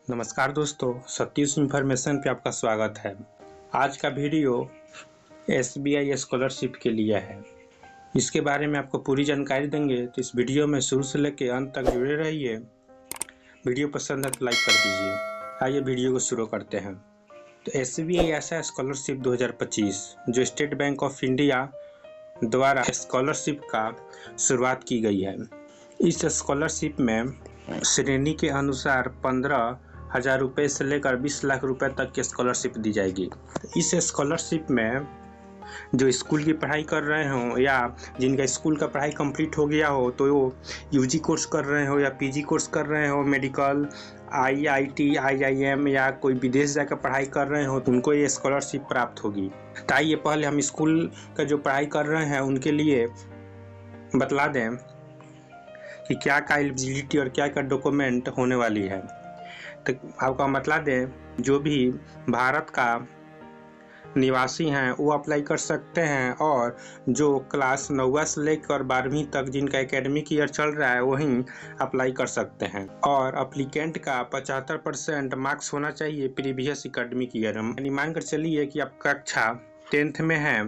नमस्कार दोस्तों, सतीश इन्फॉर्मेशन पे आपका स्वागत है। आज का वीडियो SBI स्कॉलरशिप के लिए है। इसके बारे में आपको पूरी जानकारी देंगे, तो इस वीडियो में शुरू से लेकर अंत तक जुड़े रहिए। वीडियो पसंद है तो लाइक कर दीजिए। आइए वीडियो को शुरू करते हैं। तो SBI ऐसा स्कॉलरशिप 2025 जो स्टेट बैंक ऑफ इंडिया द्वारा स्कॉलरशिप का शुरुआत की गई है। इस स्कॉलरशिप में श्रेणी के अनुसार 15,000 रुपये से लेकर 20 लाख रुपए तक की स्कॉलरशिप दी जाएगी। इस स्कॉलरशिप में जो स्कूल की पढ़ाई कर रहे हो या जिनका स्कूल का पढ़ाई कंप्लीट हो गया हो, तो वो UG कोर्स कर रहे हो या PG कोर्स कर रहे हो, मेडिकल, IIT, IIM या कोई विदेश जाकर पढ़ाई कर रहे हो, तो उनको ये स्कॉलरशिप प्राप्त होगी। तो आइए पहले हम स्कूल का जो पढ़ाई कर रहे हैं उनके लिए बतला दें कि क्या क्या एलिजिबिलिटी और क्या क्या डॉक्यूमेंट होने वाली है। तो आपको हम बतला दें, जो भी भारत का निवासी हैं वो अप्लाई कर सकते हैं, और जो क्लास 9 से लेकर 12वीं तक जिनका एकेडमिक ईयर चल रहा है वहीं अप्लाई कर सकते हैं। और अप्लीकेंट का 75% मार्क्स होना चाहिए प्रीवियस एकेडमिक ईयर। यानी मान कर चलिए कि आप कक्षा 10th में है,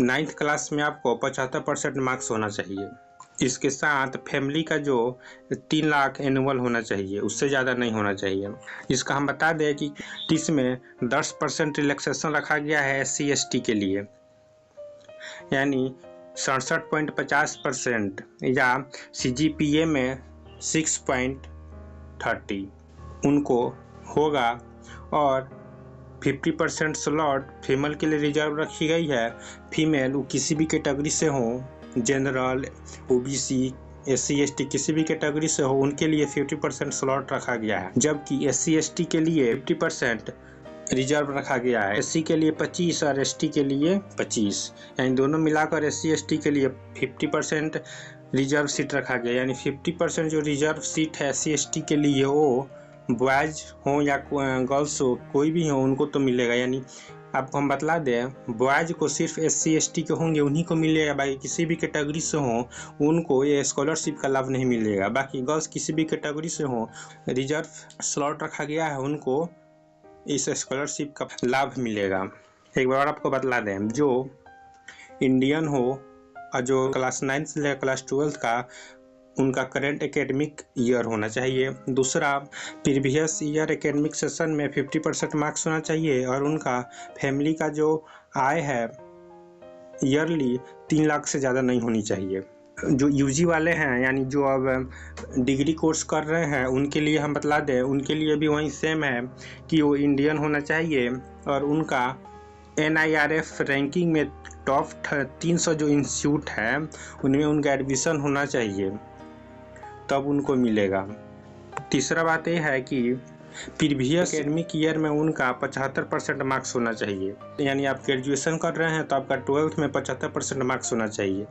9th क्लास में आपको 75% मार्क्स होना चाहिए। इसके साथ फैमिली का जो 3 लाख एनुअल होना चाहिए, उससे ज़्यादा नहीं होना चाहिए। इसका हम बता दें कि इसमें 10% रिलैक्सेशन रखा गया है SC ST के लिए, यानी 67.50% या CGPA में 6.30 उनको होगा। और 50% स्लॉट फीमेल के लिए रिजर्व रखी गई है। फीमेल वो किसी भी कैटेगरी से हो, जनरल, OBC, SC ST किसी भी कैटेगरी से हो, उनके लिए 50% स्लॉट रखा गया है। जबकि SC ST के लिए 50% रिजर्व रखा गया है। SC के लिए 25 और ST के लिए 25, यानी दोनों मिलाकर SC ST के लिए 50% रिजर्व सीट रखा गया। यानी 50% जो रिजर्व सीट है SC ST के लिए, वो बॉयज हो या गर्ल्स हो, कोई भी हो, उनको तो मिलेगा। यानी आपको हम बतला दें, बॉयज को सिर्फ SC ST के होंगे उन्हीं को मिलेगा, बाकी किसी भी कैटेगरी से हो उनको ये स्कॉलरशिप का लाभ नहीं मिलेगा। बाकी गर्ल्स किसी भी कैटेगरी से हो, रिजर्व स्लॉट रखा गया है, उनको इस स्कॉलरशिप का लाभ मिलेगा। एक बार आपको बतला दें, जो इंडियन हो और जो क्लास 9 से लेकर क्लास 12 का उनका करंट एकेडमिक ईयर होना चाहिए। दूसरा, प्रीवियस ईयर एकेडमिक सेशन में 50% मार्क्स होना चाहिए, और उनका फैमिली का जो आय है ईयरली 3 लाख से ज़्यादा नहीं होनी चाहिए। जो UG वाले हैं, यानी जो अब डिग्री कोर्स कर रहे हैं, उनके लिए हम बतला दें, उनके लिए भी वही सेम है कि वो इंडियन होना चाहिए, और उनका NIRF रैंकिंग में टॉप 300 जो इंस्टीट्यूट है उनमें उनका एडमिशन होना चाहिए, तब उनको मिलेगा। तीसरा बात यह है कि प्रीवियस एकेडमिक ईयर में उनका 75% मार्क्स होना चाहिए। यानी आप ग्रेजुएशन कर रहे हैं तो आपका 12th में 75% मार्क्स होना चाहिए।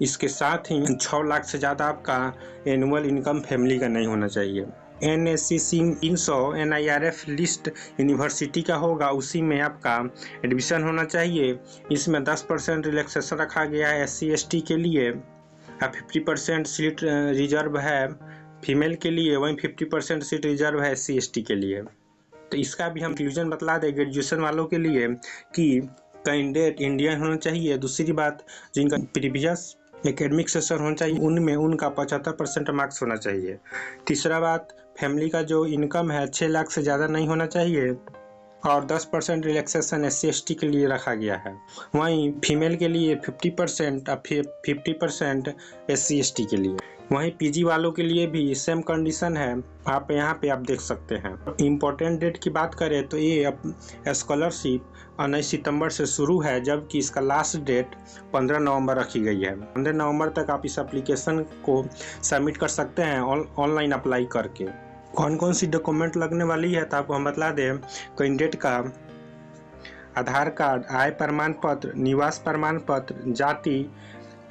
इसके साथ ही 6 लाख से ज़्यादा आपका एनुअल इनकम फैमिली का नहीं होना चाहिए। NSCC 300 NIRF लिस्ट यूनिवर्सिटी का होगा, उसी में आपका एडमिशन होना चाहिए। इसमें 10% रिलैक्सेशन रखा गया है SC ST के लिए, 50% सीट रिजर्व है फीमेल के लिए, वहीं 50% सीट रिजर्व है SC ST के लिए। तो इसका भी हम कंक्लूजन बतला दें ग्रेजुएशन वालों के लिए कि कैंडिडेट इंडियन होना चाहिए। दूसरी बात, जिनका प्रीवियस एकेडमिक सेशन होना चाहिए उनमें उनका 75% मार्क्स होना चाहिए। तीसरा बात, फैमिली का जो इनकम है 6 लाख से ज़्यादा नहीं होना चाहिए, और 10% रिलैक्सेशन SC ST के लिए रखा गया है। वहीं फीमेल के लिए 50% और 50% SC ST के लिए। वहीं PG वालों के लिए भी सेम कंडीशन है, आप यहाँ पे आप देख सकते हैं। इम्पोर्टेंट डेट की बात करें तो ये स्कॉलरशिप 19 सितंबर से शुरू है, जबकि इसका लास्ट डेट 15 नवंबर रखी गई है। 15 नवंबर तक आप इस एप्लीकेशन को सबमिट कर सकते हैं ऑनलाइन अप्लाई करके। कौन कौन सी डॉक्यूमेंट लगने वाली है तो आपको हम बतला दें, कैंडिडेट का आधार कार्ड, आय प्रमाण पत्र, निवास प्रमाण पत्र, जाति,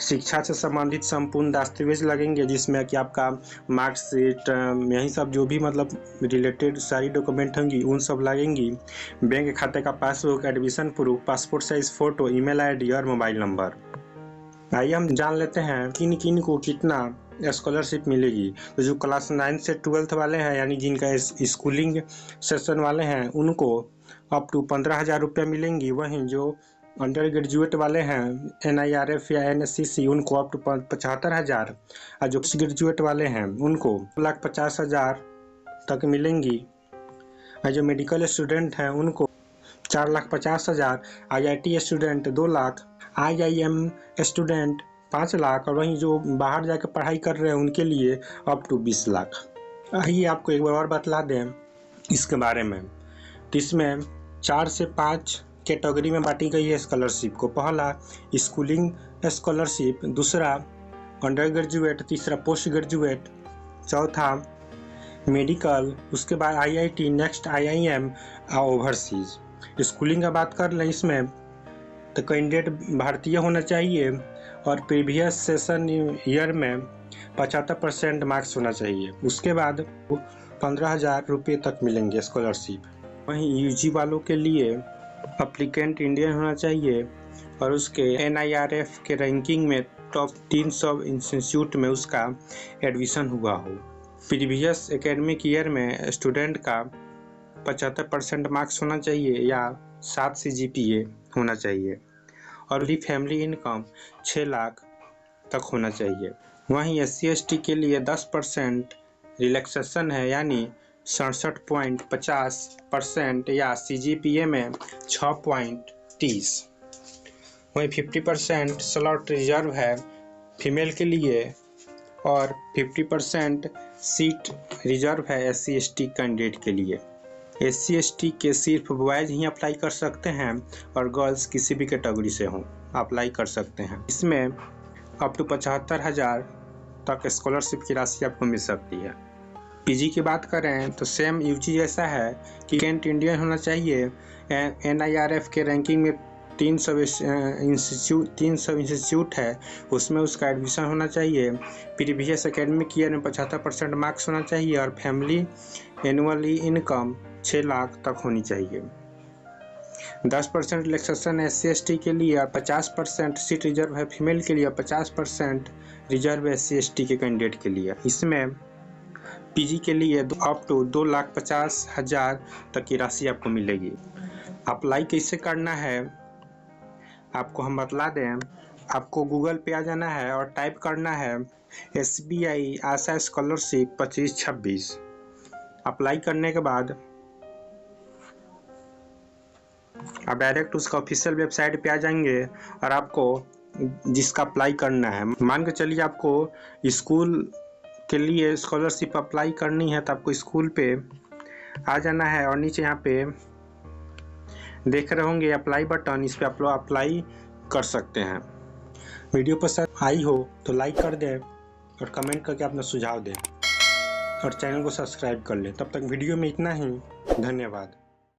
शिक्षा से संबंधित संपूर्ण दस्तावेज लगेंगे, जिसमें कि आपका मार्कशीट, यही सब जो भी मतलब रिलेटेड सारी डॉक्यूमेंट होंगी उन सब लगेंगी। बैंक खाते का passbook, admission proof, passport size photo, email ID और मोबाइल नंबर। आइए हम जान लेते हैं किन किन को कितना स्कॉलरशिप मिलेगी। तो जो क्लास 9 से 12th वाले हैं यानी जिनका स्कूलिंग सेशन वाले हैं उनको अप टू 15,000 रुपये मिलेंगी। वहीं जो अंडर ग्रेजुएट वाले हैं NIRF या NSCC उनको अप टू 75,000 और जो ग्रेजुएट वाले हैं उनको 2,50,000 तक मिलेंगी। और जो मेडिकल स्टूडेंट हैं उनको 4,50,000, IIT student 2 lakh, IIM student 5 lakh और वहीं जो बाहर जाकर पढ़ाई कर रहे हैं उनके लिए अप टू 20 लाख। आइए आपको एक बार और बतला दें इसके बारे में। तो इसमें 4 से 5 कैटेगरी में बांटी गई है स्कॉलरशिप को। पहला स्कूलिंग स्कॉलरशिप, दूसरा अंडर ग्रेजुएट, तीसरा पोस्ट ग्रेजुएट, चौथा मेडिकल, उसके बाद IIT, नेक्स्ट IIM और ओवरसीज। स्कूलिंग का बात कर लें इसमें तो कैंडिडेट भारतीय होना चाहिए और प्रीवियस सेशन ईयर में 75% मार्क्स होना चाहिए। उसके बाद 15,000 रुपये तक मिलेंगे स्कॉलरशिप। वहीं UG वालों के लिए अप्लीकेंट इंडियन होना चाहिए और उसके NIRF के रैंकिंग में टॉप 300 इंस्टीट्यूट में उसका एडमिशन हुआ हो। प्रीवियस एकेडमिक ईयर में स्टूडेंट का 75% मार्क्स होना चाहिए या 7 CGPA होना चाहिए और फैमिली इनकम 6 लाख तक होना चाहिए। वहीं SC ST के लिए 10% रिलैक्सेशन है यानी 67.50% या CGPA में 6.30। वहीं 50% स्लॉट रिजर्व है फीमेल के लिए और 50% सीट रिजर्व है SC ST कैंडिडेट के लिए। SC ST के सिर्फ बॉयज़ ही अप्लाई कर सकते हैं और गर्ल्स किसी भी कैटेगरी से हों अप्लाई कर सकते हैं। इसमें अप टू 75,000 तक स्कॉलरशिप की राशि आपको मिल सकती है। PG की बात करें तो सेम UG जैसा है कि कैंट इंडियन होना चाहिए। NIRF के रैंकिंग में 300 इंस्टीट्यूट है उसमें उसका एडमिशन होना चाहिए। प्रीवियस एकेडमिक ईयर में 75% मार्क्स होना चाहिए और फैमिली एनुअली इनकम 6 लाख तक होनी चाहिए। 10% रिलैक्सेशन SC ST के लिए और 50% सीट रिजर्व है फीमेल के लिए, 50% रिजर्व है SC ST के कैंडिडेट के लिए। इसमें PG के लिए अप टू 2,50,000 तक की राशि आपको मिलेगी। अप्लाई कैसे करना है आपको हम बतला दें। आपको गूगल पे आ जाना है और टाइप करना है SBI आशा स्कॉलरशिप 2526। अप्लाई करने के बाद आप डायरेक्ट उसका ऑफिशियल वेबसाइट पे आ जाएंगे और आपको जिसका अप्लाई करना है, मान के चलिए आपको स्कूल के लिए स्कॉलरशिप अप्लाई करनी है तो आपको स्कूल पे आ जाना है और नीचे यहाँ पे देख रहे होंगे अप्लाई बटन, इस पे आप लोग अप्लाई कर सकते हैं। वीडियो पसंद आई हो तो लाइक कर दें और कमेंट करके अपना सुझाव दें और चैनल को सब्सक्राइब कर लें। तब तक वीडियो में इतना ही, धन्यवाद।